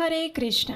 हरे कृष्ण।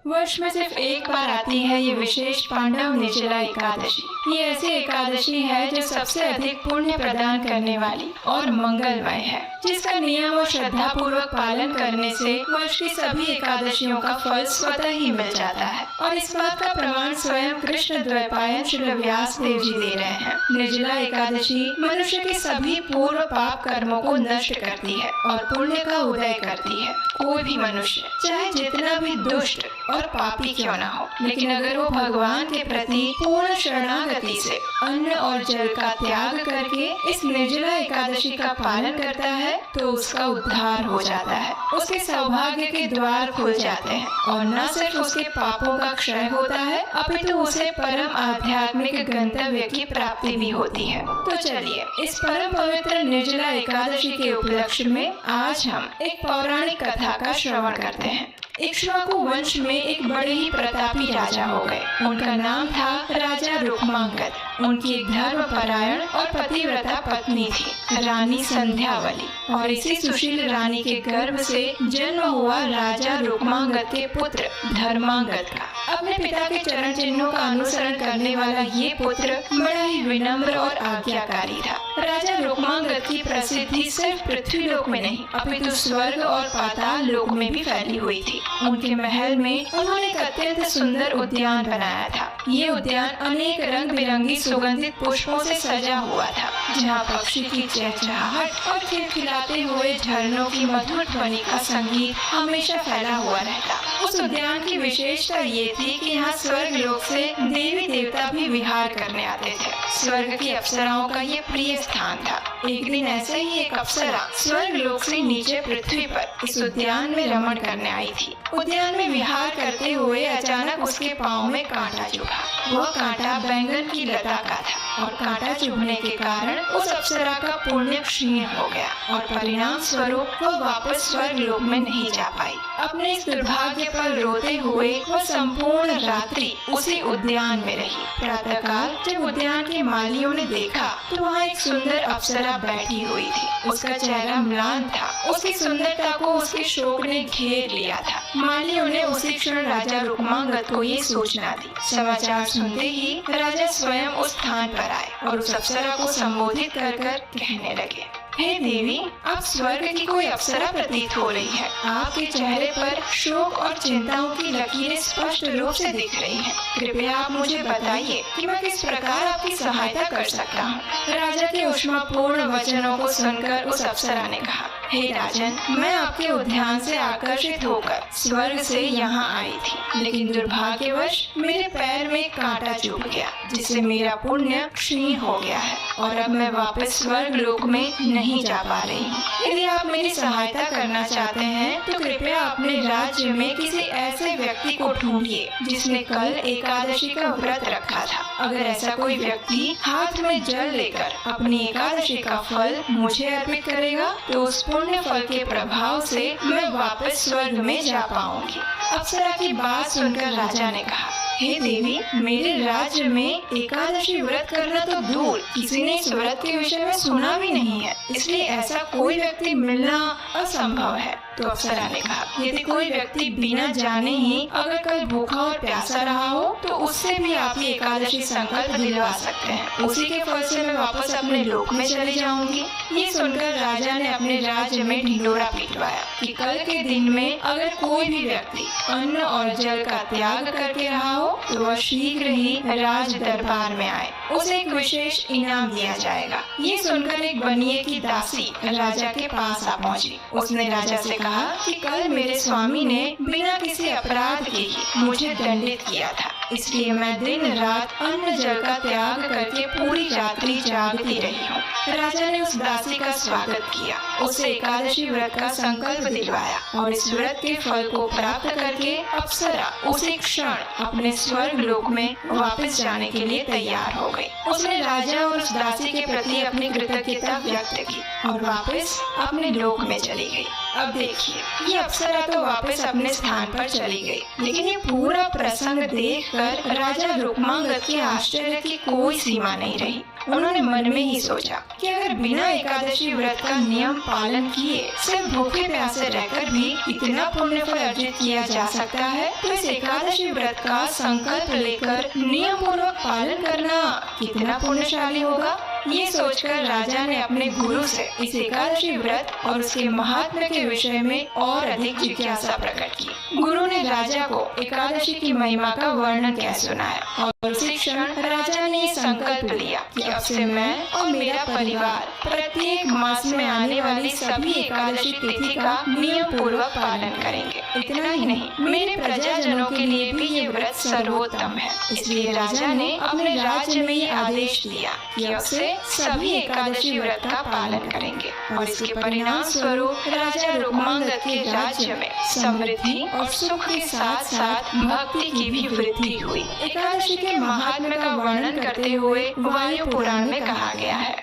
वर्ष में सिर्फ एक बार आती है ये विशेष पांडव निर्जला एकादशी। ये ऐसी एकादशी है जो सबसे अधिक पुण्य प्रदान करने वाली और मंगलमय है, जिसका नियम और श्रद्धा पूर्वक पालन करने से वर्ष की सभी एकादशियों का फल स्वतः ही मिल जाता है। और इस बात का प्रमाण स्वयं कृष्ण द्वैपायन श्री व्यास देव जी दे रहे हैं। निर्जला एकादशी मनुष्य के सभी पूर्व पाप कर्मों को नष्ट करती है और पुण्य का उदय करती है। कोई भी मनुष्य चाहे जितना भी दुष्ट और पापी क्यों न हो, लेकिन अगर वो भगवान के प्रति पूर्ण शरणागति से अन्न और जल का त्याग करके इस निर्जला एकादशी का पालन करता है तो उसका उद्धार हो जाता है, उसके सौभाग्य के द्वार खुल जाते हैं और न सिर्फ उसके पापों का क्षय होता है अपितु उसे परम आध्यात्मिक गंतव्य की प्राप्ति भी होती है। तो चलिए इस परम पवित्र निर्जला एकादशी के उपलक्ष्य में आज हम एक पौराणिक कथा का श्रवण करते हैं। इक्ष्वाकु वंश में एक बड़े ही प्रतापी राजा हो गए। उनका नाम था राजा रुक्मांगद। उनकी एक धर्मपरायण और पतिव्रता पत्नी थी, रानी संध्यावली। और इसी सुशील रानी के गर्भ से जन्म हुआ राजा रुक्मांगद के पुत्र धर्मांगद का। अपने पिता के चरण चिन्हों का अनुसरण करने वाला ये पुत्र बड़ा ही विनम्र और आज्ञाकारी था। राजा रुक्मांगद की प्रसिद्धि सिर्फ पृथ्वी लोक में नहीं अपितु स्वर्ग और पाताल लोक में भी फैली हुई थी। उनके महल में उन्होंने एक अत्यंत सुंदर उद्यान बनाया था। ये उद्यान अनेक रंग बिरंगी सुगंधित पुष्पों से सजा हुआ था, जहाँ पक्षी की चहचहाहट और खिलखिलाते हुए झरनों की मधुर ध्वनि का संगीत हमेशा फैला हुआ रहता। उस उद्यान की विशेषता ये थी कि यहाँ स्वर्ग लोक से देवी देवता भी विहार करने आते थे। स्वर्ग की अप्सराओं का ये प्रिय स्थान था। एक दिन ऐसे ही एक अप्सरा स्वर्ग लोक से नीचे पृथ्वी पर इस उद्यान में रमण करने आई थी। उद्यान में विहार करते हुए अचानक उसके पाँव में कांटा चुभा। वह कांटा बैंगन की लता का था और कांटा चुभने के कारण उस अप्सरा का पुण्य क्षीण हो गया और परिणाम स्वरूप वह वापस स्वर्ग लोक में नहीं जा पाई। अपने इस दुर्भाग्य पर रोते हुए वह संपूर्ण रात्रि उसी उद्यान में रही। प्रातःकाल जब उद्यान के मालियों ने देखा तो वहाँ एक सुंदर अप्सरा बैठी हुई थी। उसका चेहरा म्लान था। उसकी सुंदरता को उसके शोक ने घेर लिया था। मालियों ने उसी क्षण राजा रुक्मांगद को ये सूचना दी। समाचार सुनते ही राजा स्वयं उस स्थान पर आए और उस अप्सरा को संबोधित कर कहने लगे, हे देवी, आप स्वर्ग की कोई अप्सरा प्रतीत हो रही है। आपके चेहरे पर शोक और चिंताओं की लकीरें स्पष्ट रूप से दिख रही हैं। कृपया आप मुझे बताइए कि मैं किस प्रकार आपकी सहायता कर सकता हूँ। राजा के ऊष्मापूर्ण वचनों को सुनकर उस अप्सरा ने कहा, हे राजन, मैं आपके उद्यान से आकर्षित होकर स्वर्ग से यहाँ आई थी, लेकिन दुर्भाग्यवश मेरे पैर में कांटा चुभ गया, जिससे मेरा पुण्य क्षीण हो गया है और अब मैं वापस स्वर्ग लोक में नहीं जा पा रही हूँ। यदि आप मेरी सहायता करना चाहते हैं तो कृपया अपने राज्य में किसी ऐसे व्यक्ति को ढूंढिए जिसने कल एकादशी का व्रत रखा था। अगर ऐसा कोई व्यक्ति हाथ में जल लेकर अपनी एकादशी का फल मुझे अर्पित करेगा तो उस पुण्य फल के प्रभाव से मैं वापस स्वर्ग में जा पाऊंगी। अप्सरा की बात सुनकर राजा ने कहा, हे देवी, मेरे राज्य में एकादशी व्रत करना तो दूर, किसी ने इस व्रत के विषय में सुना भी नहीं है, इसलिए ऐसा कोई व्यक्ति मिलना असंभव है। तो अप्सरा ने कहा, यदि कोई व्यक्ति बिना जाने ही अगर कल भूखा और प्यासा रहा हो तो उससे भी आप ये एकादशी संकल्प दिलवा सकते हैं। उसी के फल से मैं वापस अपने लोक में चली जाऊंगी। ये सुनकर राजा ने अपने राज्य में ढिंढोरा पीटवाया कि कल के दिन में अगर कोई भी व्यक्ति अन्न और जल का त्याग करके रहा हो तो वह शीघ्र ही राज दरबार में आए, उसे एक विशेष इनाम दिया जाएगा। ये सुनकर एक बनिए की दासी राजा के पास आ पहुंची। उसने राजा से कहा कि कल मेरे स्वामी ने बिना किसी अपराध के ही मुझे दंडित किया था, इसलिए मैं दिन रात अन्न जल का त्याग करके पूरी रात्रि जागती रही हूँ। राजा ने उस दासी का स्वागत किया, उसे एकादशी व्रत का संकल्प दिलवाया और इस व्रत के फल को प्राप्त करके अप्सरा उसी क्षण अपने स्वर्ग लोक में वापस जाने के लिए तैयार हो गई। उसने राजा और उस दासी के प्रति अपनी कृतज्ञता व्यक्त की और वापस अपने लोक में चली गई। अब देखिए, ये अप्सरा तो वापस अपने स्थान पर चली गई, लेकिन ये पूरा प्रसंग देखकर राजा रुक्मांगद के आश्चर्य की कोई सीमा नहीं रही। उन्होंने मन में ही सोचा कि अगर बिना एकादशी व्रत का नियम पालन किए सिर्फ भूखे प्यासे रहकर भी इतना पुण्य फल अर्जित किया जा सकता है, तो इस एकादशी व्रत का संकल्प लेकर नियम पूर्वक पालन करना कितना पुण्यशाली होगा। ये सोचकर राजा ने अपने गुरु से इस एकादशी व्रत और उसके महात्म्य के विषय में और अधिक जिज्ञासा प्रकट की। गुरु ने राजा को एकादशी की महिमा का वर्णन कह सुनाया और उसी क्षण राजा ने संकल्प लिया कि अब से मैं और मेरा परिवार प्रत्येक मास में आने वाली सभी एकादशी तिथि का नियम पूर्वक पालन करेंगे। इतना ही नहीं, मेरे प्रजाजनों के लिए भी ये व्रत सर्वोत्तम है। इसलिए राजा ने अपने राज्य में ये आदेश दिया कि अब से सभी एकादशी व्रत का पालन करेंगे और इसके परिणाम स्वरूप राजा रुक्मांगद के राज्य में समृद्धि और सुख के साथ साथ भक्ति की भी वृद्धि हुई। एकादशी के महात्म्य का वर्णन करते हुए वायु पुराण में कहा गया है,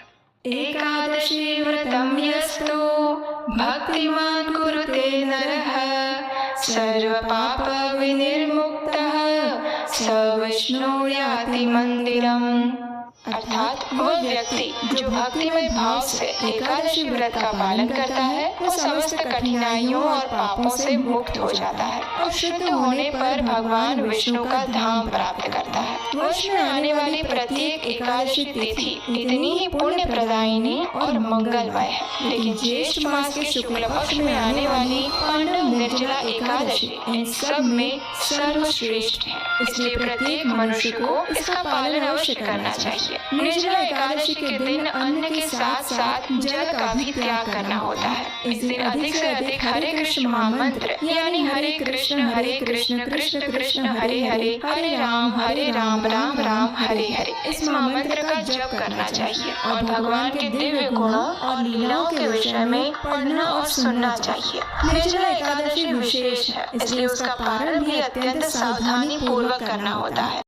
एकादशी व्रतम यस्तु भक्तिमान कुरुते नरः सर्व पाप विनिर्मुक्तः स विष्णु याति मंदिरम। अर्थात वह व्यक्ति जो भक्तिमय भाव से एकादशी व्रत का पालन करता है वो समस्त कठिनाइयों और पापों से मुक्त हो जाता है और शुद्ध होने पर भगवान विष्णु का धाम प्राप्त करता है। वर्ष में आने वाली प्रत्येक एकादशी तिथि इतनी ही पुण्य प्रदायिनी और मंगलमय है, लेकिन ज्येष्ठ मास के शुक्ल पक्ष में आने वाली पांडव निर्जला एकादशी इन सब में सर्वश्रेष्ठ है। इसलिए प्रत्येक मनुष्य को इसका पालन अवश्य करना चाहिए। निर्जला एकादशी के दिन अन्न के साथ साथ जल का भी त्याग करना होता है। इस दिन अधिक से अधिक हरे कृष्ण महामंत्र यानी हरे कृष्ण कृष्ण कृष्ण हरे हरे, हरे राम राम राम हरे हरे, इस महामंत्र का जप करना चाहिए और भगवान के दिव्य गुणों और लीलाओं के विषय में पढ़ना और सुनना चाहिए। निर्जला एकादशी विशेष है, इसलिए उसका पारण भी अत्यंत सावधानी पूर्वक करना होता है।